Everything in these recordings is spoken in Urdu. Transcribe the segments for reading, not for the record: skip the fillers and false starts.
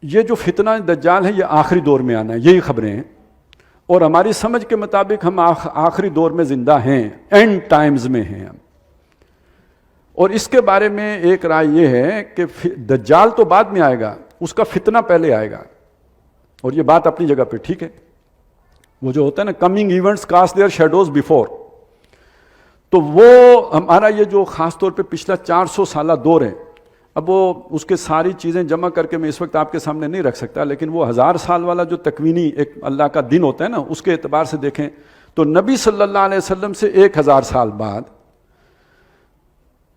یہ جو فتنہ دجال ہے یہ آخری دور میں آنا ہے، یہی خبریں ہیں، اور ہماری سمجھ کے مطابق ہم آخری دور میں زندہ ہیں، اینڈ ٹائمز میں ہیں ہم۔ اور اس کے بارے میں ایک رائے یہ ہے کہ دجال تو بعد میں آئے گا، اس کا فتنہ پہلے آئے گا، اور یہ بات اپنی جگہ پہ ٹھیک ہے۔ وہ جو ہوتا ہے نا coming events cast their shadows before, تو وہ ہمارا یہ جو خاص طور پہ پچھلا 400 سالہ دور ہے، اب وہ اس کے ساری چیزیں جمع کر کے میں اس وقت آپ کے سامنے نہیں رکھ سکتا، لیکن وہ 1000 سال والا جو تکوینی ایک اللہ کا دن ہوتا ہے نا، اس کے اعتبار سے دیکھیں تو نبی صلی اللہ علیہ وسلم سے 1000 سال بعد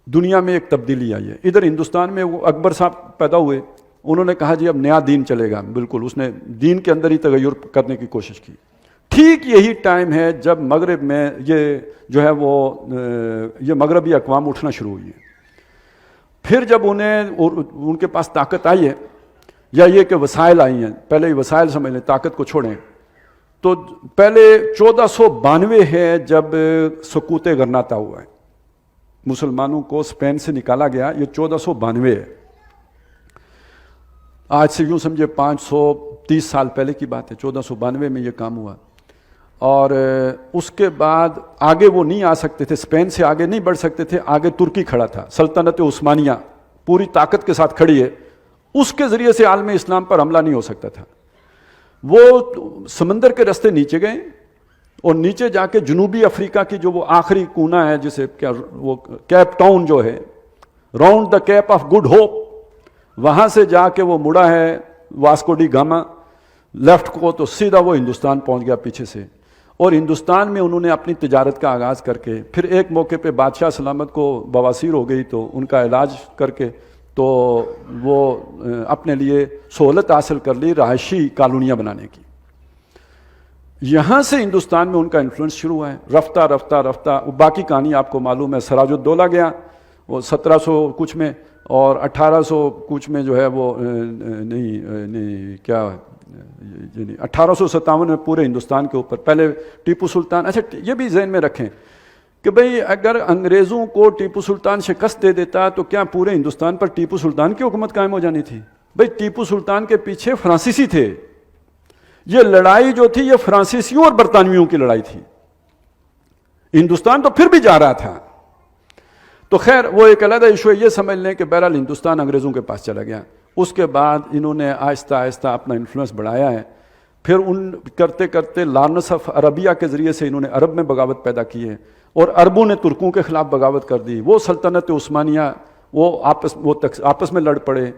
دنیا میں ایک تبدیلی آئی ہے۔ ادھر ہندوستان میں وہ اکبر صاحب پیدا ہوئے، انہوں نے کہا جی اب نیا دین چلے گا، بالکل اس نے دین کے اندر ہی تغیر کرنے کی کوشش کی۔ ٹھیک یہی ٹائم ہے جب مغرب میں یہ جو ہے وہ یہ مغربی اقوام اٹھنا شروع ہوئی ہے۔ پھر جب ان کے پاس طاقت آئی ہے، یا یہ کہ وسائل آئی ہیں، پہلے ہی وسائل سمجھ لیں، طاقت کو چھوڑیں، تو پہلے 1492 ہے جب سقوط غرناطہ ہوا ہے، مسلمانوں کو اسپین سے نکالا گیا، یہ 1492 ہے۔ آج سے یوں سمجھے 530 سال پہلے کی بات ہے، 1492 میں یہ کام ہوا، اور اس کے بعد آگے وہ نہیں آ سکتے تھے، اسپین سے آگے نہیں بڑھ سکتے تھے، آگے ترکی کھڑا تھا، سلطنت عثمانیہ پوری طاقت کے ساتھ کھڑی ہے، اس کے ذریعے سے عالم اسلام پر حملہ نہیں ہو سکتا تھا۔ وہ سمندر کے راستے نیچے گئے، اور نیچے جا کے جنوبی افریقہ کی جو وہ آخری کونا ہے، جسے کیا وہ کیپ ٹاؤن جو ہے، round the Cape of Good Hope, وہاں سے جا کے وہ مڑا ہے واسکو ڈی گاما لیفٹ کو، تو سیدھا وہ ہندوستان پہنچ گیا پیچھے سے، اور ہندوستان میں انہوں نے اپنی تجارت کا آغاز کر کے، پھر ایک موقع پہ بادشاہ سلامت کو بواسیر ہو گئی تو ان کا علاج کر کے تو وہ اپنے لیے سہولت حاصل کر لی رہائشی کالونیاں بنانے کی۔ یہاں سے ہندوستان میں ان کا انفلوئنس شروع ہوا ہے، رفتہ رفتہ رفتہ، باقی کہانی آپ کو معلوم ہے، سراج الدولہ گیا وہ 1700 کچھ میں، اور 1800 کچھ میں جو ہے وہ نہیں کیا 1857 میں پورے ہندوستان کے اوپر پہلے ٹیپو سلطان۔ اچھا یہ بھی ذہن میں رکھیں کہ بھئی اگر انگریزوں کو ٹیپو سلطان شکست دے دیتا تو کیا پورے ہندوستان پر ٹیپو سلطان کی حکومت قائم ہو جانی تھی؟ بھئی ٹیپو سلطان کے پیچھے فرانسیسی تھے، یہ لڑائی جو تھی یہ فرانسیسیوں اور برطانویوں کی لڑائی تھی، ہندوستان تو پھر بھی جا رہا تھا۔ تو خیر وہ ایک علیحدہ ایشو ہے، یہ سمجھ لیں کہ بہرحال ہندوستان انگریزوں کے پاس چلا گیا۔ اس کے بعد انہوں نے آہستہ آہستہ اپنا انفلوئنس بڑھایا ہے، پھر ان کرتے کرتے لارنس آف عربیہ کے ذریعے سے انہوں نے عرب میں بغاوت پیدا کی ہے، اور عربوں نے ترکوں کے خلاف بغاوت کر دی، وہ سلطنت عثمانیہ وہ آپس میں لڑ پڑے۔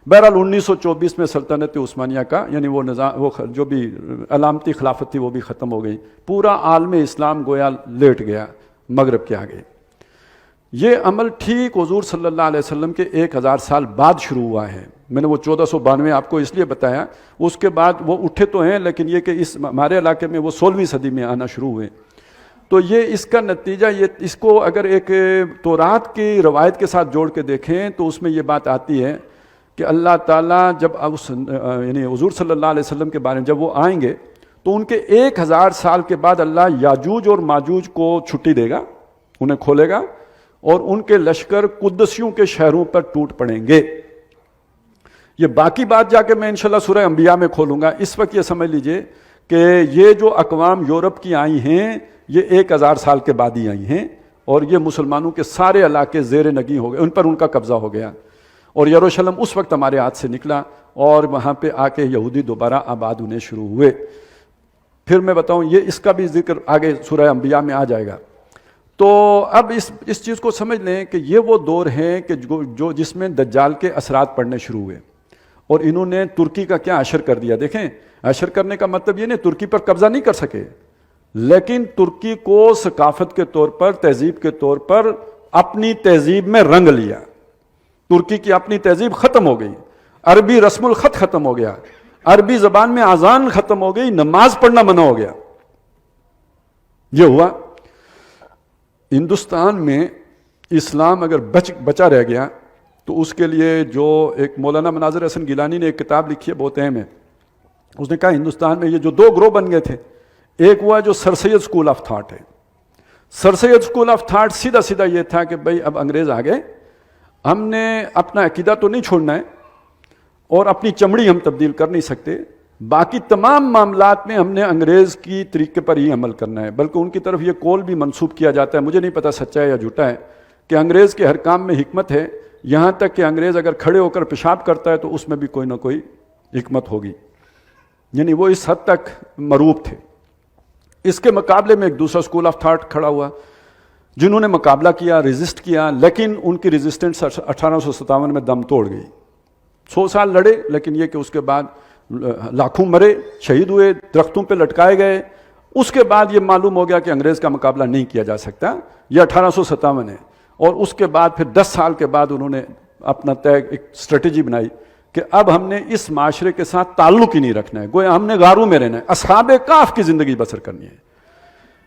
بہرحال 1924 میں سلطنت عثمانیہ کا یعنی وہ نظام، وہ جو بھی علامتی خلافت تھی وہ بھی ختم ہو گئی، پورا عالم اسلام گویا لیٹ گیا مغرب کے آگے۔ یہ عمل ٹھیک حضور صلی اللہ علیہ وسلم کے 1000 سال بعد شروع ہوا ہے۔ میں نے وہ 1492 آپ کو اس لیے بتایا، اس کے بعد وہ اٹھے تو ہیں، لیکن یہ کہ اس ہمارے علاقے میں وہ 16ویں صدی میں آنا شروع ہوئے۔ تو یہ اس کا نتیجہ، یہ اس کو اگر ایک تورات کی روایت کے ساتھ جوڑ کے دیکھیں تو اس میں یہ بات آتی ہے کہ اللہ تعالیٰ جب یعنی حضور صلی اللہ علیہ وسلم کے بارے میں جب وہ آئیں گے تو ان کے 1000 سال کے بعد اللہ یاجوج اور ماجوج کو چھٹی دے گا، انہیں کھولے گا، اور ان کے لشکر قدسیوں کے شہروں پر ٹوٹ پڑیں گے۔ یہ باقی بات جا کے میں انشاءاللہ سورہ انبیاء میں کھولوں گا، اس وقت یہ سمجھ لیجئے کہ یہ جو اقوام یورپ کی آئی ہیں یہ 1000 سال کے بعد ہی آئی ہیں، اور یہ مسلمانوں کے سارے علاقے زیر نگیں ہو گئے، ان پر ان کا قبضہ ہو گیا، اور یروشلم اس وقت ہمارے ہاتھ سے نکلا، اور وہاں پہ آ کے یہودی دوبارہ آباد ہونے شروع ہوئے۔ پھر میں بتاؤں، یہ اس کا بھی ذکر آگے سورہ انبیاء میں آ جائے گا۔ تو اب اس چیز کو سمجھ لیں کہ یہ وہ دور ہے کہ جو جس میں دجال کے اثرات پڑنے شروع ہوئے، اور انہوں نے ترکی کا کیا اشر کر دیا۔ دیکھیں اشر کرنے کا مطلب یہ نہیں ترکی پر قبضہ نہیں کر سکے، لیکن ترکی کو ثقافت کے طور پر، تہذیب کے طور پر اپنی تہذیب میں رنگ لیا۔ ترکی کی اپنی تہذیب ختم ہو گئی، عربی رسم الخط ختم ہو گیا، عربی زبان میں اذان ختم ہو گئی، نماز پڑھنا منع ہو گیا۔ یہ ہوا ہندوستان میں اسلام اگر بچا رہ گیا تو اس کے لیے جو ایک مولانا مناظر حسن گیلانی نے ایک کتاب لکھی ہے بہت اہم ہے، اس نے کہا ہندوستان میں یہ جو 2 گروہ بن گئے تھے، ایک ہوا جو سر سید اسکول آف تھاٹ ہے۔ سر سید اسکول آف تھاٹ سیدھا سیدھا یہ تھا کہ بھئی اب انگریز آ گئے، ہم نے اپنا عقیدہ تو نہیں چھوڑنا ہے، اور اپنی چمڑی ہم تبدیل کر نہیں سکتے. باقی تمام معاملات میں ہم نے انگریز کی طریقے پر ہی عمل کرنا ہے. بلکہ ان کی طرف یہ قول بھی منسوب کیا جاتا ہے, مجھے نہیں پتا سچا ہے یا جھوٹا ہے, کہ انگریز کے ہر کام میں حکمت ہے, یہاں تک کہ انگریز اگر کھڑے ہو کر پیشاب کرتا ہے تو اس میں بھی کوئی نہ کوئی حکمت ہوگی. یعنی وہ اس حد تک مروب تھے. اس کے مقابلے میں ایک دوسرا اسکول آف تھاٹ کھڑا ہوا جنہوں نے مقابلہ کیا, ریزسٹ کیا, لیکن ان کی ریزسٹنس 1857 میں دم توڑ گئی. 100 سال لڑے, لیکن یہ کہ اس کے بعد لاکھوں مرے, شہید ہوئے, درختوں پہ لٹکائے گئے. اس کے بعد یہ معلوم ہو گیا کہ انگریز کا مقابلہ نہیں کیا جا سکتا. یہ 1857 ہے. اور اس کے بعد پھر 10 سال کے بعد انہوں نے اپنا ایک اسٹریٹجی بنائی کہ اب ہم نے اس معاشرے کے ساتھ تعلق ہی نہیں رکھنا ہے, گویا ہم نے غاروں میں رہنا ہے, اصحاب کہف کی زندگی بسر کرنی ہے.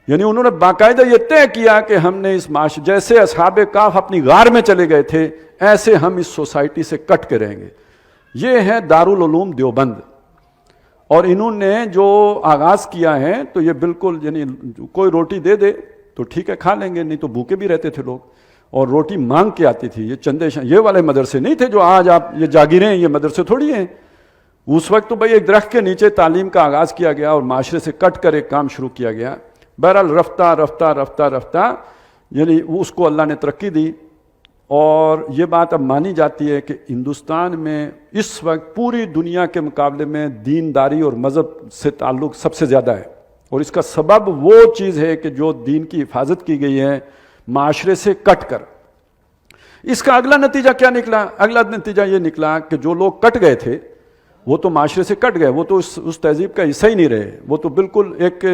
یعنی انہوں نے باقاعدہ یہ طے کیا کہ ہم نے اس معاشرے, جیسے اصحاب کہف اپنی غار میں چلے گئے تھے, ایسے ہم اس سوسائٹی سے کٹ کے رہیں گے. یہ ہے دارالعلوم دیوبند. اور انہوں نے جو آغاز کیا ہے تو یہ بالکل, یعنی کوئی روٹی دے دے تو ٹھیک ہے کھا لیں گے, نہیں تو بھوکے بھی رہتے تھے لوگ. اور روٹی مانگ کے آتی تھی. یہ چندے یہ والے مدرسے نہیں تھے جو آج آپ یہ جاگیریں ہیں, یہ مدرسے تھوڑی ہیں. اس وقت تو بھائی ایک درخت کے نیچے تعلیم کا آغاز کیا گیا اور معاشرے سے کٹ کر ایک کام شروع کیا گیا. بہرحال رفتہ رفتہ رفتہ رفتہ یعنی اس کو اللہ نے ترقی دی. اور یہ بات اب مانی جاتی ہے کہ ہندوستان میں اس وقت پوری دنیا کے مقابلے میں دینداری اور مذہب سے تعلق سب سے زیادہ ہے. اور اس کا سبب وہ چیز ہے کہ جو دین کی حفاظت کی گئی ہے معاشرے سے کٹ کر. اس کا اگلا نتیجہ کیا نکلا؟ اگلا نتیجہ یہ نکلا کہ جو لوگ کٹ گئے تھے وہ تو معاشرے سے کٹ گئے, وہ تو اس تہذیب کا حصہ ہی نہیں رہے. وہ تو بالکل ایک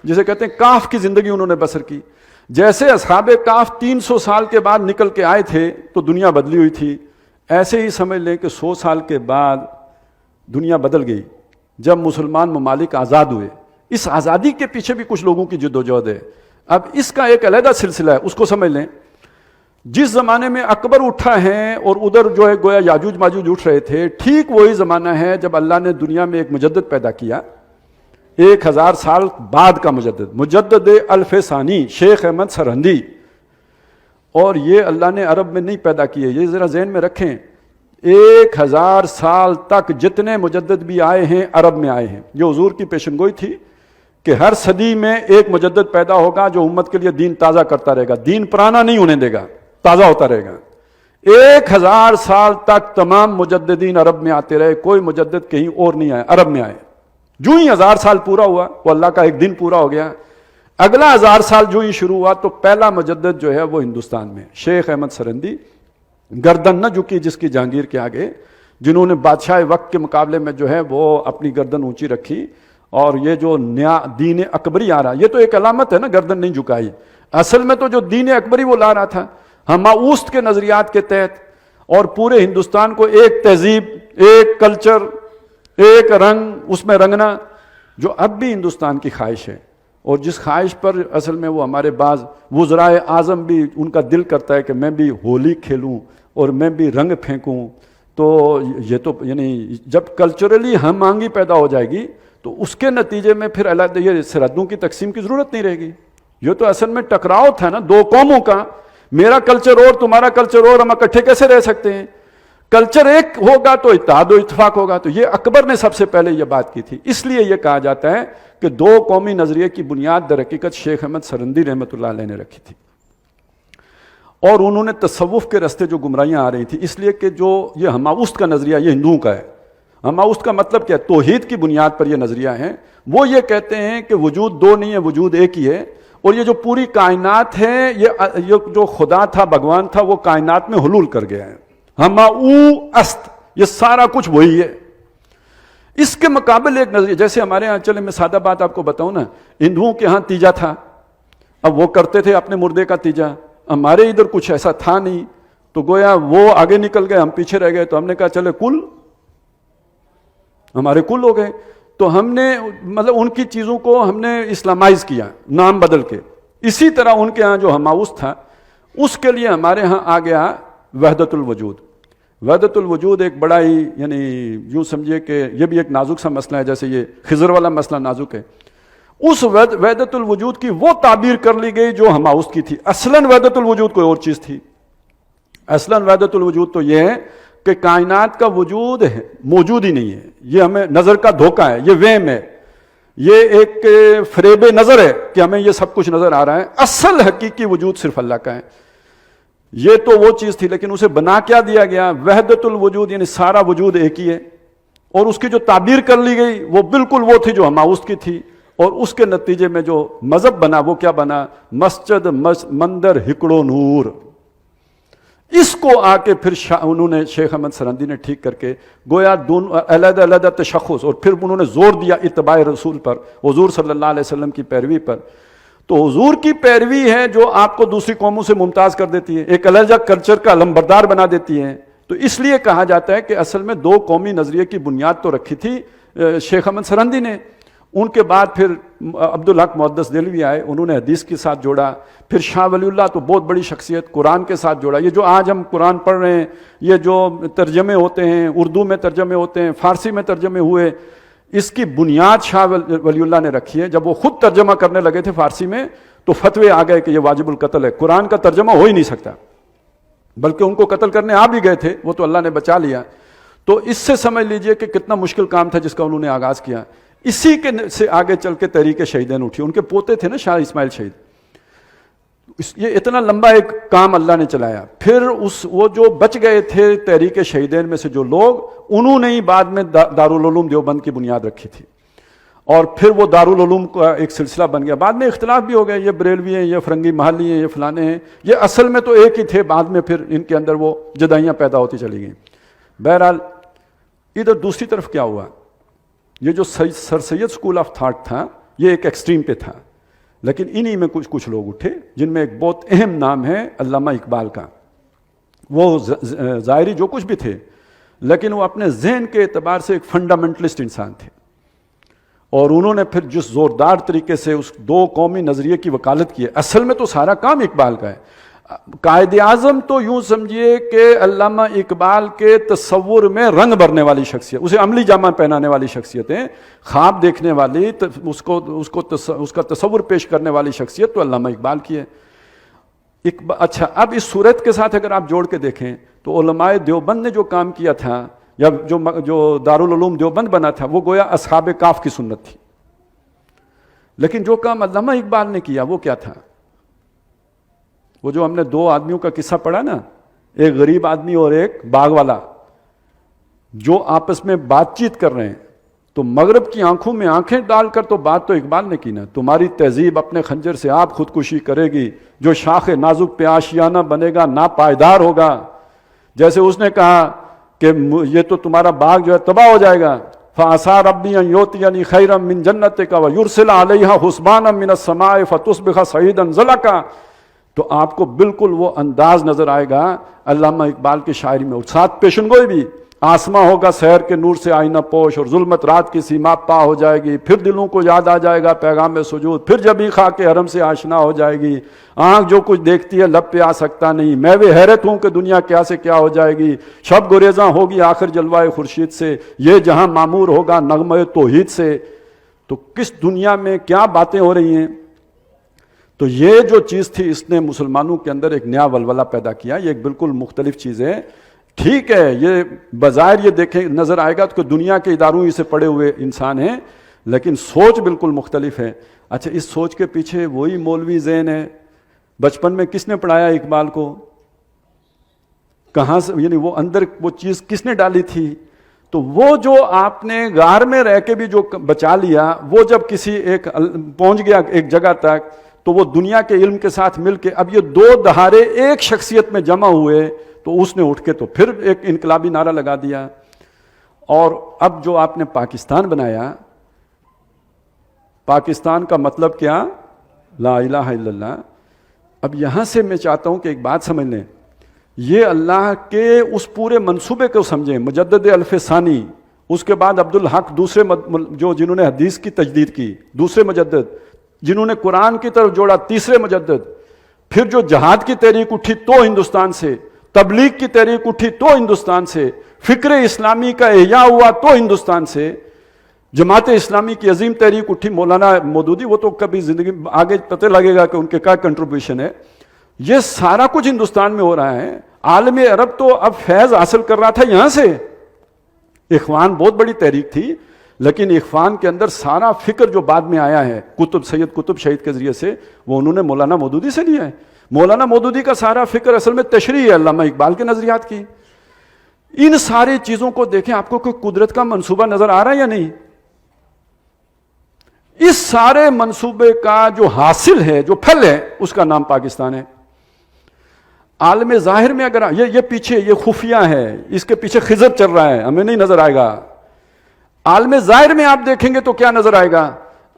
جسے کہتے ہیں کاف کی زندگی انہوں نے بسر کی. جیسے اصحاب کاف 300 سال کے بعد نکل کے آئے تھے تو دنیا بدلی ہوئی تھی, ایسے ہی سمجھ لیں کہ 100 سال کے بعد دنیا بدل گئی جب مسلمان ممالک آزاد ہوئے. اس آزادی کے پیچھے بھی کچھ لوگوں کی جدوجہد ہے. اب اس کا ایک علیحدہ سلسلہ ہے, اس کو سمجھ لیں. جس زمانے میں اکبر اٹھا ہے اور ادھر جو ہے گویا یاجوج ماجوج اٹھ رہے تھے, ٹھیک وہی زمانہ ہے جب اللہ نے دنیا میں ایک مجدد پیدا کیا, 1000 سال بعد کا مجدد الف ثانی شیخ احمد سرہندی. اور یہ اللہ نے عرب میں نہیں پیدا کیے, یہ ذرا ذہن میں رکھیں. 1000 سال تک جتنے مجدد بھی آئے ہیں عرب میں آئے ہیں. یہ حضور کی پیشن گوئی تھی کہ ہر صدی میں ایک مجدد پیدا ہوگا جو امت کے لیے دین تازہ کرتا رہے گا, دین پرانا نہیں ہونے دے گا, تازہ ہوتا رہے گا. 1000 سال تک تمام مجددین عرب میں آتے رہے, کوئی مجدد کہیں اور نہیں آئے, عرب میں آئے. جو ہی 1000 سال پورا ہوا, وہ اللہ کا ایک دن پورا ہو گیا, اگلا 1000 سال جو ہی شروع ہوا تو پہلا مجدد جو ہے وہ ہندوستان میں شیخ احمد سرہندی. گردن نہ جھکی جس کی جہانگیر کے آگے, جنہوں نے بادشاہ وقت کے مقابلے میں جو ہے وہ اپنی گردن اونچی رکھی. اور یہ جو نیا دین اکبری آ رہا, یہ تو ایک علامت ہے نا, گردن نہیں جھکائی. اصل میں تو جو دین اکبری وہ لا رہا تھا ہماؤست کے نظریات کے تحت, اور پورے ہندوستان کو ایک تہذیب, ایک کلچر, ایک رنگ اس میں رنگنا, جو اب بھی ہندوستان کی خواہش ہے. اور جس خواہش پر اصل میں وہ ہمارے بعض وزرائے اعظم بھی ان کا دل کرتا ہے کہ میں بھی ہولی کھیلوں اور میں بھی رنگ پھینکوں. تو یہ تو یعنی جب کلچرلی ہم آہنگی پیدا ہو جائے گی تو اس کے نتیجے میں پھر علیحدہ یہ سرحدوں کی تقسیم کی ضرورت نہیں رہے گی. یہ تو اصل میں ٹکراؤ تھا نا دو قوموں کا, میرا کلچر اور تمہارا کلچر اور, ہم اکٹھے کیسے رہ سکتے ہیں؟ کلچر ایک ہوگا تو اتحاد و اتفاق ہوگا. تو یہ اکبر نے سب سے پہلے یہ بات کی تھی. اس لیے یہ کہا جاتا ہے کہ 2 قومی نظریے کی بنیاد در حقیقت شیخ احمد سرہندی رحمۃ اللہ علیہ نے رکھی تھی. اور انہوں نے تصوف کے راستے جو گمراہیاں آ رہی تھیں, اس لیے کہ جو یہ ہماؤست کا نظریہ یہ ہندوؤں کا ہے. ہماؤست کا مطلب کیا ہے؟ توحید کی بنیاد پر یہ نظریہ ہے. وہ یہ کہتے ہیں کہ وجود 2 نہیں ہے, وجود ایک ہی ہے. اور یہ جو پوری کائنات ہے, یہ جو خدا تھا, بھگوان تھا, وہ کائنات میں حلول کر گیا ہے. ہماؤست, یہ سارا کچھ وہی ہے. اس کے مقابل ایک نظریہ, جیسے ہمارے ہاں, چلے میں سادہ بات آپ کو بتاؤں نا, ہندوؤں کے ہاں تیجا تھا, اب وہ کرتے تھے اپنے مردے کا تیجا. ہمارے ادھر کچھ ایسا تھا نہیں, تو گویا وہ آگے نکل گئے, ہم پیچھے رہ گئے. تو ہم نے کہا چلے کل, ہمارے کل ہو گئے. تو ہم نے مطلب ان کی چیزوں کو ہم نے اسلامائز کیا, نام بدل کے. اسی طرح ان کے ہاں جو ہماؤست تھا, اس کے لیے ہمارے ہاں آ گیا وحدت الوجود. وحدت الوجود ایک بڑا ہی, یعنی یوں سمجھیے کہ یہ بھی ایک نازک سا مسئلہ ہے, جیسے یہ خضر والا مسئلہ نازک ہے. اس وحدت الوجود کی وہ تعبیر کر لی گئی جو ہماؤست کی تھی. اصلاً وحدت الوجود کوئی اور چیز تھی. اصلاً وحدت الوجود تو یہ ہے کہ کائنات کا وجود ہے موجود ہی نہیں ہے، یہ ہمیں نظر کا دھوکہ ہے، یہ وہم ہے، یہ ایک فریب نظر ہے کہ ہمیں یہ سب کچھ نظر آ رہا ہے، اصل حقیقی وجود صرف اللہ کا ہے۔ یہ تو وہ چیز تھی، لیکن اسے بنا کیا دیا گیا؟ وحدت الوجود، یعنی سارا وجود ایک ہی ہے، اور اس کی جو تعبیر کر لی گئی وہ بالکل وہ تھی جو ہماؤس کی تھی، اور اس کے نتیجے میں جو مذہب بنا وہ کیا بنا؟ مسجد مندر ہکڑو نور۔ اس کو آ کے پھر انہوں نے شیخ احمد سرہندی نے ٹھیک کر کے گویا دونوں علیحدہ علیحدہ تشخص، اور پھر انہوں نے زور دیا اتباع رسول پر، حضور صلی اللہ علیہ وسلم کی پیروی پر۔ تو حضور کی پیروی ہے جو آپ کو دوسری قوموں سے ممتاز کر دیتی ہے، ایک علیحدہ کلچر کا علمبردار بنا دیتی ہے۔ تو اس لیے کہا جاتا ہے کہ اصل میں دو قومی نظریے کی بنیاد تو رکھی تھی شیخ احمد سرہندی نے، ان کے بعد پھر عبدالحق محدث دہلوی آئے، انہوں نے حدیث کے ساتھ جوڑا، پھر شاہ ولی اللہ تو بہت بڑی شخصیت، قرآن کے ساتھ جوڑا۔ یہ جو آج ہم قرآن پڑھ رہے ہیں، یہ جو ترجمے ہوتے ہیں، اردو میں ترجمے ہوتے ہیں، فارسی میں ترجمے ہوئے، اس کی بنیاد شاہ ولی اللہ نے رکھی ہے۔ جب وہ خود ترجمہ کرنے لگے تھے فارسی میں تو فتوے آ گئے کہ یہ واجب القتل ہے، قرآن کا ترجمہ ہو ہی نہیں سکتا، بلکہ ان کو قتل کرنے آ بھی گئے تھے، وہ تو اللہ نے بچا لیا۔ تو اس سے سمجھ لیجئے کہ کتنا مشکل کام تھا جس کا انہوں نے آغاز کیا۔ اسی کے سے آگے چل کے تحریک شہیدین اٹھی، ان کے پوتے تھے نا شاہ اسماعیل شہید۔ یہ اتنا لمبا ایک کام اللہ نے چلایا۔ پھر وہ جو بچ گئے تھے تحریک شہیدین میں سے جو لوگ، انہوں نے ہی بعد میں دارالعلوم دیوبند کی بنیاد رکھی تھی، اور پھر وہ دارالعلوم کا ایک سلسلہ بن گیا۔ بعد میں اختلاف بھی ہو گئے، یہ بریلوی ہیں، یہ فرنگی محلی ہیں، یہ فلانے ہیں، یہ اصل میں تو ایک ہی تھے، بعد میں پھر ان کے اندر وہ جدائیاں پیدا ہوتی چلی گئیں۔ بہرحال ادھر دوسری طرف کیا ہوا، یہ جو سر سید اسکول آف تھاٹ تھا یہ ایک ایکسٹریم پہ تھا، لیکن انہی میں کچھ لوگ اٹھے جن میں ایک بہت اہم نام ہے علامہ اقبال کا۔ وہ ظاہری جو کچھ بھی تھے، لیکن وہ اپنے ذہن کے اعتبار سے ایک فنڈامنٹلسٹ انسان تھے، اور انہوں نے پھر جس زوردار طریقے سے اس دو قومی نظریے کی وکالت کی ہے۔ اصل میں تو سارا کام اقبال کا ہے۔ قائد اعظم تو یوں سمجھیے کہ علامہ اقبال کے تصور میں رنگ بھرنے والی شخصیت، اسے عملی جامہ پہنانے والی شخصیتیں، خواب دیکھنے والی، اس کا تصور پیش کرنے والی شخصیت تو علامہ اقبال کی ہے۔ اچھا، اب اس صورت کے ساتھ اگر آپ جوڑ کے دیکھیں تو علماء دیوبند نے جو کام کیا تھا، یا جو دارالعلوم دیوبند بنا تھا، وہ گویا اصحاب کاف کی سنت تھی، لیکن جو کام علامہ اقبال نے کیا وہ کیا تھا؟ وہ جو ہم نے دو آدمیوں کا قصہ پڑھا نا، ایک غریب آدمی اور ایک باغ والا، جو آپس میں بات چیت کر رہے ہیں، تو مغرب کی آنکھوں میں آنکھیں ڈال کر تو بات تو اقبال نے کی نا، تمہاری تہذیب اپنے خنجر سے آپ خودکشی کرے گی، جو شاخ نازک پہ آشیانہ بنے گا نا پائیدار ہوگا۔ جیسے اس نے کہا کہ یہ تو تمہارا باغ جو ہے تباہ ہو جائے گا، فَعَسَىٰ رَبِّي أَن يُؤْتِيَنِي خَيْرًا مِّن جَنَّتِكَ وَيُرْسِلَ عَلَيْهَا حُسْبَانًا مِّنَ السَّمَاءِ فَتُصْبِحَ صَعِيدًا زَلَقًا۔ تو آپ کو بالکل وہ انداز نظر آئے گا علامہ اقبال کی شاعری میں، اور ساتھ پیشن گوئی بھی، آسماں ہوگا سحر کے نور سے آئینہ پوش، اور ظلمت رات کی سیما پا ہو جائے گی، پھر دلوں کو یاد آ جائے گا پیغام سجود، پھر جبھی خاک حرم سے آشنا ہو جائے گی، آنکھ جو کچھ دیکھتی ہے لب پہ آ سکتا نہیں، میں بھی حیرت ہوں کہ دنیا کیا سے کیا ہو جائے گی، شب گریزاں ہوگی آخر جلوائے خورشید سے، یہ جہاں معمور ہوگا نغمہ توحید سے۔ تو کس دنیا میں کیا باتیں ہو رہی ہیں؟ تو یہ جو چیز تھی اس نے مسلمانوں کے اندر ایک نیا ولولہ پیدا کیا، یہ ایک بالکل مختلف چیز ہے۔ ٹھیک ہے، یہ بظاہر یہ دیکھیں نظر آئے گا کہ دنیا کے اداروں ہی سے پڑے ہوئے انسان ہیں، لیکن سوچ بالکل مختلف ہے۔ اچھا، اس سوچ کے پیچھے وہی مولوی ذہن ہے۔ بچپن میں کس نے پڑھایا اقبال کو؟ کہاں سے، یعنی وہ اندر وہ چیز کس نے ڈالی تھی؟ تو وہ جو آپ نے غار میں رہ کے بھی جو بچا لیا، وہ جب کسی ایک پہنچ گیا ایک جگہ تک، تو وہ دنیا کے علم کے ساتھ مل کے اب یہ دو دہارے ایک شخصیت میں جمع ہوئے، تو اس نے اٹھ کے تو پھر ایک انقلابی نعرہ لگا دیا۔ اور اب جو آپ نے پاکستان بنایا، پاکستان کا مطلب کیا؟ لا الہ الا اللہ۔ اب یہاں سے میں چاہتا ہوں کہ ایک بات سمجھ لیں، یہ اللہ کے اس پورے منصوبے کو سمجھیں۔ مجدد الف ثانی، اس کے بعد عبدالحق دوسرے جنہوں نے حدیث کی تجدید کی، دوسرے مجدد، جنہوں نے قرآن کی طرف جوڑا، تیسرے مجدد، پھر جو جہاد کی تحریک اٹھی تو ہندوستان سے، تبلیغ کی تحریک اٹھی تو ہندوستان سے، فکر اسلامی کا احیاء ہوا تو ہندوستان سے، جماعت اسلامی کی عظیم تحریک اٹھی، مولانا مودودی، وہ تو کبھی زندگی آگے پتہ لگے گا کہ ان کے کیا کنٹریبیوشن ہے۔ یہ سارا کچھ ہندوستان میں ہو رہا ہے۔ عالم عرب تو اب فیض حاصل کر رہا تھا یہاں سے. اخوان بہت بڑی تحریک تھی، لیکن اخوان کے اندر سارا فکر جو بعد میں آیا ہے سید قطب شہید کے ذریعے سے، وہ انہوں نے مولانا مودودی سے لیا ہے. مولانا مودودی کا سارا فکر اصل میں تشریح ہے علامہ اقبال کے نظریات کی. ان ساری چیزوں کو دیکھیں، آپ کو کوئی قدرت کا منصوبہ نظر آ رہا ہے یا نہیں؟ اس سارے منصوبے کا جو حاصل ہے، جو پھل ہے، اس کا نام پاکستان ہے. عالم ظاہر میں اگر یہ پیچھے یہ خفیہ ہے، اس کے پیچھے خضر چل رہا ہے، ہمیں نہیں نظر آئے گا. عالم ظاہر میں آپ دیکھیں گے تو کیا نظر آئے گا؟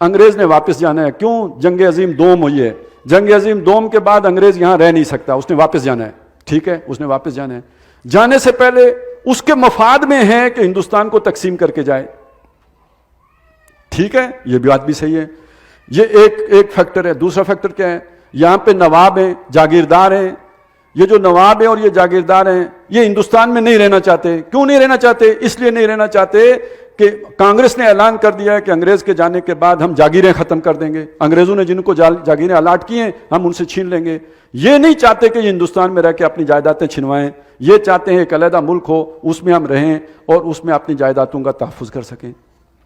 انگریز نے واپس جانا ہے. کیوں؟ جنگ عظیم دوم ہوئی ہے. جنگ عظیم دوم کے بعد انگریز یہاں رہ نہیں سکتا، اس نے واپس جانا ہے. ٹھیک ہے، اس نے واپس جانا ہے. جانے سے پہلے اس کے مفاد میں ہے کہ ہندوستان کو تقسیم کر کے جائے. ٹھیک ہے، یہ بھی بات بھی صحیح ہے. یہ ایک فیکٹر ہے. دوسرا فیکٹر کیا ہے؟ یہاں پہ نواب ہیں، جاگیردار ہیں. یہ جو نواب ہیں اور یہ جاگیردار ہیں، یہ ہندوستان میں نہیں رہنا چاہتے. کیوں نہیں رہنا چاہتے؟ اس لیے نہیں رہنا چاہتے کہ کانگریس نے اعلان کر دیا ہے کہ انگریز کے جانے کے بعد ہم جاگیریں ختم کر دیں گے. انگریزوں نے جن کو جاگیریں الاٹ کی ہیں ہم ان سے چھین لیں گے. یہ نہیں چاہتے کہ یہ ہندوستان میں رہ کے اپنی جائیدادیں چھنوائیں. یہ چاہتے ہیں ایک علیحدہ ملک ہو، اس میں ہم رہیں اور اس میں اپنی جائیدادوں کا تحفظ کر سکیں.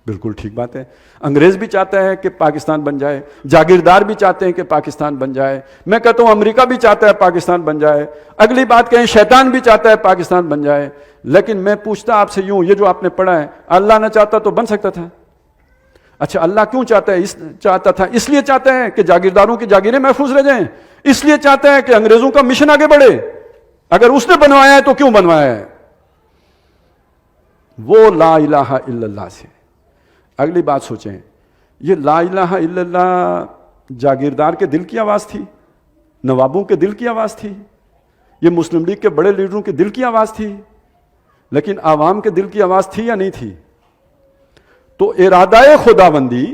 بالکل ٹھیک بات ہے. انگریز بھی چاہتا ہے کہ پاکستان بن جائے، جاگیردار بھی چاہتے ہیں کہ پاکستان بن جائے. میں کہتا ہوں امریکہ بھی چاہتا ہے پاکستان بن جائے. اگلی بات کہیں شیطان بھی چاہتا ہے پاکستان بن جائے. لیکن میں پوچھتا آپ سے یوں، یہ جو آپ نے پڑھا ہے، اللہ نہ چاہتا تو بن سکتا تھا. اچھا اللہ کیوں چاہتا تھا؟ اس لیے چاہتا ہے کہ جاگیرداروں کی جاگیریں محفوظ رہ جائیں. اس لیے چاہتا ہے کہ انگریزوں کا مشن آگے بڑھے. اگر اس نے بنوایا ہے تو کیوں بنوایا ہے؟ وہ لا الہ الا اللہ سے. اگلی بات سوچیں، یہ لا الہ الا اللہ جاگیردار کے دل کی آواز تھی، نوابوں کے دل کی آواز تھی، یہ مسلم لیگ کے بڑے لیڈروں کے دل کی آواز تھی، لیکن عوام کے دل کی آواز تھی یا نہیں تھی؟ تو ارادہ خداوندی،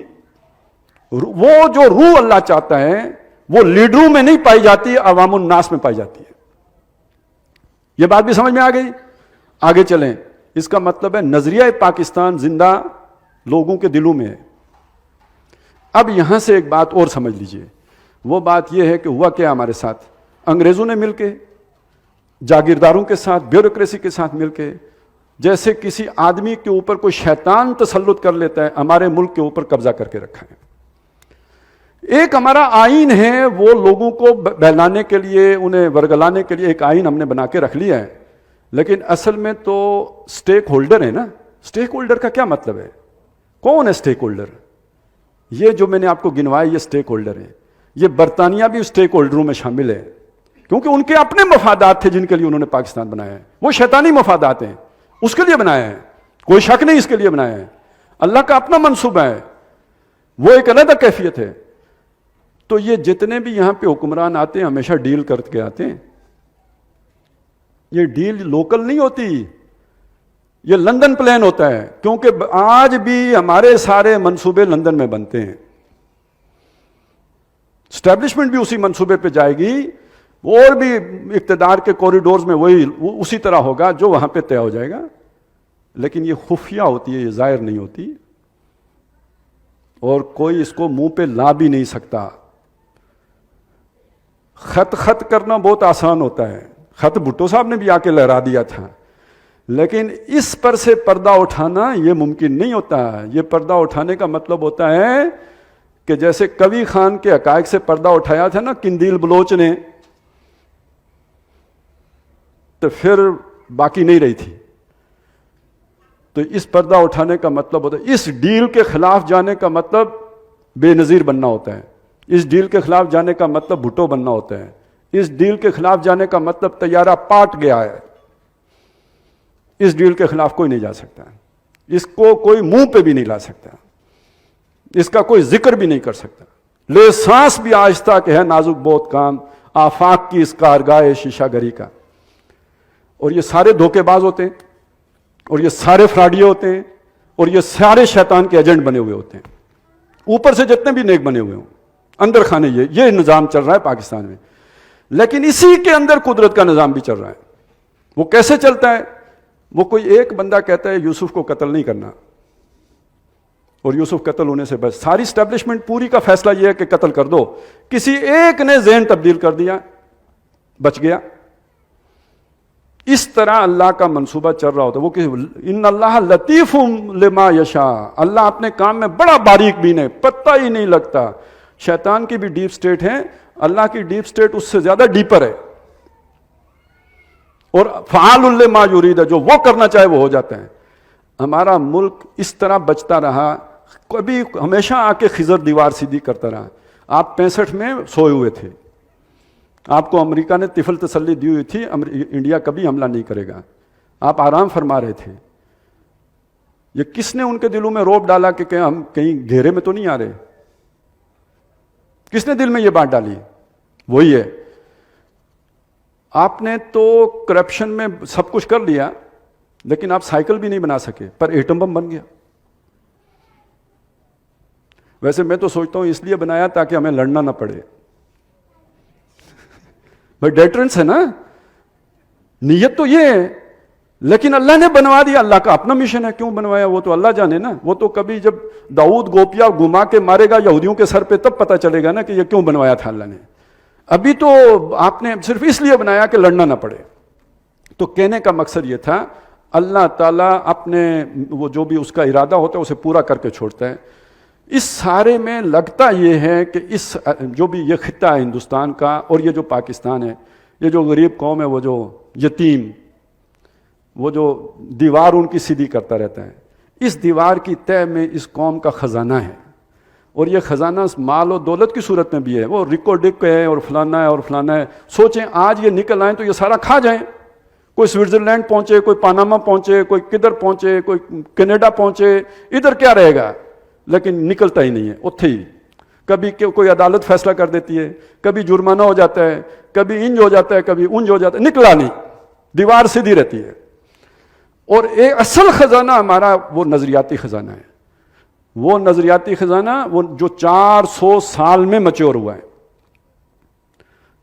وہ جو روح اللہ چاہتا ہے، وہ لیڈروں میں نہیں پائی جاتی، عوام الناس میں پائی جاتی ہے. یہ بات بھی سمجھ میں آ گئی؟ آگے چلیں. اس کا مطلب ہے نظریہ پاکستان زندہ لوگوں کے دلوں میں ہے. اب یہاں سے ایک بات اور سمجھ لیجئے. وہ بات یہ ہے کہ ہوا کیا ہمارے ساتھ؟ انگریزوں نے مل کے، جاگیرداروں کے ساتھ، بیوروکریسی کے ساتھ مل کے، جیسے کسی آدمی کے اوپر کوئی شیطان تسلط کر لیتا ہے، ہمارے ملک کے اوپر قبضہ کر کے رکھا ہے. ایک ہمارا آئین ہے، وہ لوگوں کو بہلانے کے لیے، انہیں ورگلانے کے لیے ایک آئین ہم نے بنا کے رکھ لیا ہے. لیکن اصل میں تو سٹیک ہولڈر ہے نا. سٹیک ہولڈر کا کیا مطلب ہے؟ کون ہے سٹیک ہولڈر؟ یہ جو میں نے آپ کو گنوایا یہ سٹیک ہولڈر ہیں. یہ برطانیہ بھی سٹیک ہولڈروں میں شامل ہے، کیونکہ ان کے اپنے مفادات تھے جن کے لیے انہوں نے پاکستان بنایا ہے. وہ شیطانی مفادات ہیں، اس کے لیے بنایا ہے، کوئی شک نہیں اس کے لیے بنایا ہے. اللہ کا اپنا منصوبہ ہے، وہ ایک علیحدہ کیفیت ہے. تو یہ جتنے بھی یہاں پہ حکمران آتے ہیں ہمیشہ ڈیل کر کے آتے ہیں. یہ ڈیل لوکل نہیں ہوتی، یہ لندن پلان ہوتا ہے. کیونکہ آج بھی ہمارے سارے منصوبے لندن میں بنتے ہیں. اسٹیبلشمنٹ بھی اسی منصوبے پہ جائے گی، اور بھی اقتدار کے کوریڈورز میں وہی اسی طرح ہوگا جو وہاں پہ طے ہو جائے گا. لیکن یہ خفیہ ہوتی ہے، یہ ظاہر نہیں ہوتی، اور کوئی اس کو منہ پہ لا بھی نہیں سکتا. خط کرنا بہت آسان ہوتا ہے. خط بھٹو صاحب نے بھی آ کے لہرا دیا تھا، لیکن اس پر سے پردہ اٹھانا یہ ممکن نہیں ہوتا. یہ پردہ اٹھانے کا مطلب ہوتا ہے کہ جیسے کوی خان کے حقائق سے پردہ اٹھایا تھا نا قندیل بلوچ نے، تو پھر باقی نہیں رہی تھی. تو اس پردہ اٹھانے کا مطلب ہوتا ہے، اس ڈیل کے خلاف جانے کا مطلب بے نظیر بننا ہوتا ہے. اس ڈیل کے خلاف جانے کا مطلب بھٹو بننا ہوتا ہے. اس ڈیل کے خلاف جانے کا مطلب طیارہ پاٹ گیا ہے. اس ڈیل کے خلاف کوئی نہیں جا سکتا، اس کو کوئی منہ پہ بھی نہیں لا سکتا، اس کا کوئی ذکر بھی نہیں کر سکتا. لے سانس بھی آہستہ کہ ہے نازک بہت کام، آفاق کی اس کارگاہ شیشہ گری کا. اور یہ سارے دھوکے باز ہوتے ہیں، اور یہ سارے فراڈیے ہوتے ہیں، اور یہ سارے شیطان کے ایجنٹ بنے ہوئے ہوتے ہیں. اوپر سے جتنے بھی نیک بنے ہوئے ہوں، اندر خانے یہ نظام چل رہا ہے پاکستان میں. لیکن اسی کے اندر قدرت کا نظام بھی چل رہا ہے. وہ کیسے چلتا ہے؟ وہ کوئی ایک بندہ کہتا ہے یوسف کو قتل نہیں کرنا، اور یوسف قتل ہونے سے بس ساری اسٹیبلشمنٹ پوری کا فیصلہ یہ ہے کہ قتل کر دو. کسی ایک نے ذہن تبدیل کر دیا، بچ گیا. اس طرح اللہ کا منصوبہ چل رہا ہوتا ہے. وہ کہ ان اللہ لطیف لما یشاء, اللہ اپنے کام میں بڑا باریک بین ہے, پتہ ہی نہیں لگتا. شیطان کی بھی ڈیپ سٹیٹ ہے, اللہ کی ڈیپ سٹیٹ اس سے زیادہ ڈیپر ہے, اور فعال لما یرید ہے, جو وہ کرنا چاہے وہ ہو جاتا ہے. ہمارا ملک اس طرح بچتا رہا, کبھی ہمیشہ آ کے خضر دیوار سیدھی کرتا رہا. آپ 65 میں سوئے ہوئے تھے, آپ کو امریکہ نے طفل تسلی دی ہوئی تھی انڈیا کبھی حملہ نہیں کرے گا, آپ آرام فرما رہے تھے. یہ کس نے ان کے دلوں میں روب ڈالا کہ ہم کہیں گھیرے میں تو نہیں آ رہے؟ کس نے دل میں یہ بات ڈالی؟ وہی ہے. آپ نے تو کرپشن میں سب کچھ کر لیا, لیکن آپ سائیکل بھی نہیں بنا سکے, پر ایٹم بم بن گیا. ویسے میں تو سوچتا ہوں اس لیے بنایا تاکہ ہمیں لڑنا نہ پڑے. بھائی ڈیٹرنس ہے نا, نیت تو یہ ہے, لیکن اللہ نے بنوا دیا. اللہ کا اپنا مشن ہے, کیوں بنوایا وہ تو اللہ جانے نا. وہ تو کبھی جب داؤد گوپیا گھما کے مارے گا یہودیوں کے سر پہ تب پتہ چلے گا نا کہ یہ کیوں بنوایا تھا اللہ نے. ابھی تو آپ نے صرف اس لیے بنایا کہ لڑنا نہ پڑے. تو کہنے کا مقصد یہ تھا, اللہ تعالیٰ اپنے وہ جو بھی اس کا ارادہ ہوتا ہے اسے پورا کر کے چھوڑتا ہے. اس سارے میں لگتا یہ ہے کہ اس جو بھی یہ خطہ ہے ہندوستان کا, اور یہ جو پاکستان ہے, یہ جو غریب قوم ہے, وہ جو یتیم, وہ جو دیوار ان کی سیدھی کرتا رہتا ہے, اس دیوار کی تہ میں اس قوم کا خزانہ ہے. اور یہ خزانہ مال و دولت کی صورت میں بھی ہے. وہ رکو ڈک ہے اور فلانا ہے اور فلانا ہے. سوچیں آج یہ نکل آئیں تو یہ سارا کھا جائیں. کوئی سوئٹزرلینڈ پہنچے, کوئی پاناما پہنچے, کوئی کدھر پہنچے, کوئی کینیڈا پہنچے, ادھر کیا رہے گا؟ لیکن نکلتا ہی نہیں ہے, اتھے ہی. کبھی کوئی عدالت فیصلہ کر دیتی ہے, کبھی جرمانہ ہو جاتا ہے, کبھی انج ہو جاتا ہے, کبھی انج ہو جاتا ہے, نکلا نہیں, دیوار سیدھی رہتی ہے. اور ایک اصل خزانہ ہمارا وہ نظریاتی خزانہ ہے. وہ نظریاتی خزانہ وہ جو 400 سال میں میچور ہوا ہے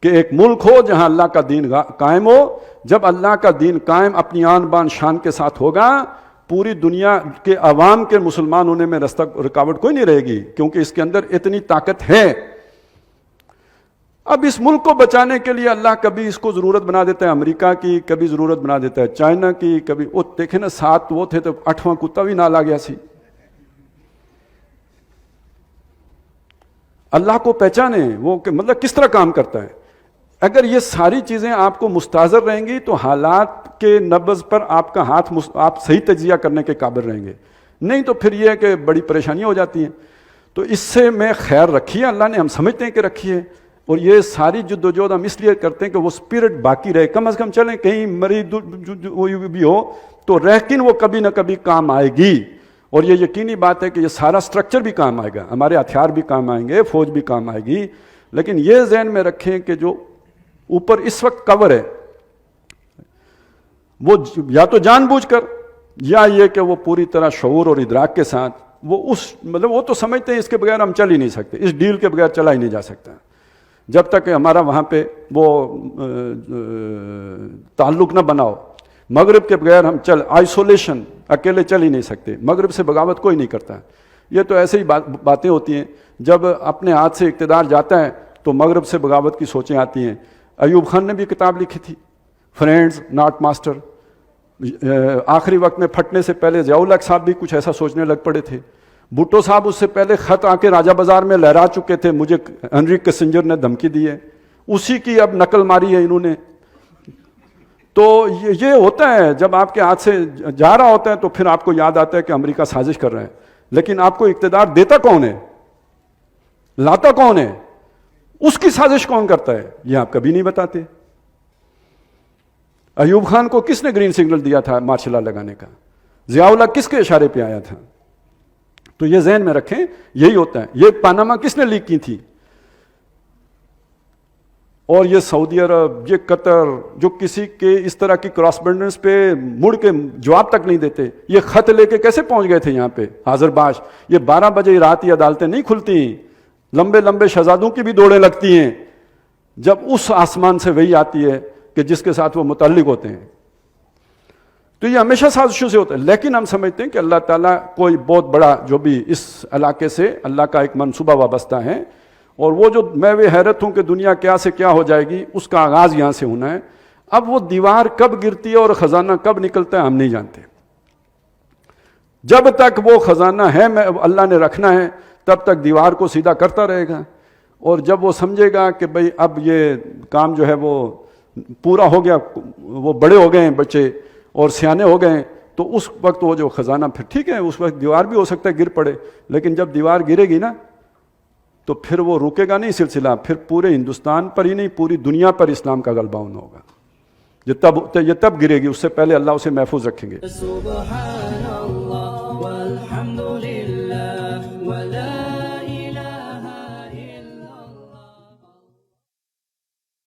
کہ ایک ملک ہو جہاں اللہ کا دین قائم ہو. جب اللہ کا دین قائم اپنی آن بان شان کے ساتھ ہوگا, پوری دنیا کے عوام کے مسلمان ہونے میں رکاوٹ کوئی نہیں رہے گی, کیونکہ اس کے اندر اتنی طاقت ہے. اب اس ملک کو بچانے کے لیے اللہ کبھی اس کو ضرورت بنا دیتا ہے امریکہ کی, کبھی ضرورت بنا دیتا ہے چائنا کی, کبھی وہ دیکھیں نا 7 وہ تھے تو 8واں کتا بھی نال آ گیا سی. اللہ کو پہچانے وہ کہ مطلب کس طرح کام کرتا ہے. اگر یہ ساری چیزیں آپ کو مستحضر رہیں گی تو حالات کے نبض پر آپ کا ہاتھ آپ صحیح تجزیہ کرنے کے قابل رہیں گے. نہیں تو پھر یہ ہے کہ بڑی پریشانیاں ہو جاتی ہیں. تو اس سے میں خیر رکھی ہے اللہ نے, ہم سمجھتے ہیں کہ رکھی ہے. اور یہ ساری جدوجہد ہم اس لیے کرتے ہیں کہ وہ سپرٹ باقی رہے. کم از کم چلیں کہیں مریض بھی ہو تو لیکن وہ کبھی نہ کبھی کام آئے گی. اور یہ یقینی بات ہے کہ یہ سارا سٹرکچر بھی کام آئے گا, ہمارے ہتھیار بھی کام آئیں گے, فوج بھی کام آئے گی. لیکن یہ ذہن میں رکھیں کہ جو اوپر اس وقت کور ہے وہ یا تو جان بوجھ کر, یا یہ کہ وہ پوری طرح شعور اور ادراک کے ساتھ وہ اس مطلب وہ تو سمجھتے ہیں اس کے بغیر ہم چل ہی نہیں سکتے, اس ڈیل کے بغیر چلا ہی نہیں جا سکتا. جب تک ہمارا وہاں پہ وہ تعلق نہ بناؤ, مغرب کے بغیر ہم آئسولیشن, اکیلے چل ہی نہیں سکتے. مغرب سے بغاوت کوئی نہیں کرتا. یہ تو ایسے ہی باتیں ہوتی ہیں. جب اپنے ہاتھ سے اقتدار جاتا ہے تو مغرب سے بغاوت کی سوچیں آتی ہیں. ایوب خان نے بھی کتاب لکھی تھی, فرینڈز ناٹ ماسٹر. آخری وقت میں پھٹنے سے پہلے ضیاء الحق صاحب بھی کچھ ایسا سوچنے لگ پڑے تھے. بھٹو صاحب اس سے پہلے خط آ کے راجہ بازار میں لہرا چکے تھے, مجھے ہنری کسنجر نے دھمکی دی ہے, اسی کی اب نقل ماری ہے انہوں نے. تو یہ ہوتا ہے جب آپ کے ہاتھ سے جا رہا ہوتا ہے تو پھر آپ کو یاد آتا ہے کہ امریکہ سازش کر رہا ہے. لیکن آپ کو اقتدار دیتا کون ہے, لاتا کون ہے, اس کی سازش کون کرتا ہے, یہ آپ کبھی نہیں بتاتے. ایوب خان کو کس نے گرین سگنل دیا تھا مارشل لا لگانے کا؟ ضیاء الحق کس کے اشارے پہ آیا تھا؟ تو یہ ذہن میں رکھیں, یہی ہوتا ہے. یہ پاناما کس نے لیک کی تھی؟ اور یہ سعودی عرب, یہ قطر, جو کسی کے اس طرح کی کراسپنڈنس پہ مڑ کے جواب تک نہیں دیتے. یہ خط لے کے کیسے پہنچ گئے تھے یہاں پہ حاضر باش؟ یہ 12 بجے رات یہ عدالتیں نہیں کھلتی, لمبے لمبے شہزادوں کی بھی دوڑیں لگتی ہیں جب اس آسمان سے وہی آتی ہے کہ جس کے ساتھ وہ متعلق ہوتے ہیں. تو یہ ہمیشہ سازشوں سے ہوتا ہے. لیکن ہم سمجھتے ہیں کہ اللہ تعالیٰ کوئی بہت بڑا جو بھی اس علاقے سے اللہ کا ایک منصوبہ وابستہ ہے, اور وہ جو میں حیرت ہوں کہ دنیا کیا سے کیا ہو جائے گی, اس کا آغاز یہاں سے ہونا ہے. اب وہ دیوار کب گرتی ہے اور خزانہ کب نکلتا ہے ہم نہیں جانتے. جب تک وہ خزانہ ہے اللہ نے رکھنا ہے تب تک دیوار کو سیدھا کرتا رہے گا. اور جب وہ سمجھے گا کہ بھئی اب یہ کام جو ہے وہ پورا ہو گیا, وہ بڑے ہو گئے ہیں بچے اور سیانے ہو گئے ہیں, تو اس وقت وہ جو خزانہ پھر ٹھیک ہے, اس وقت دیوار بھی ہو سکتا ہے گر پڑے, لیکن جب دیوار گرے گی نا تو پھر وہ رکے گا نہیں سلسلہ, پھر پورے ہندوستان پر ہی نہیں پوری دنیا پر اسلام کا غلبہ ہونا ہوگا. یہ تب گرے گی, اس سے پہلے اللہ اسے محفوظ رکھیں گے. سبحان اللہ والحمد للہ ولا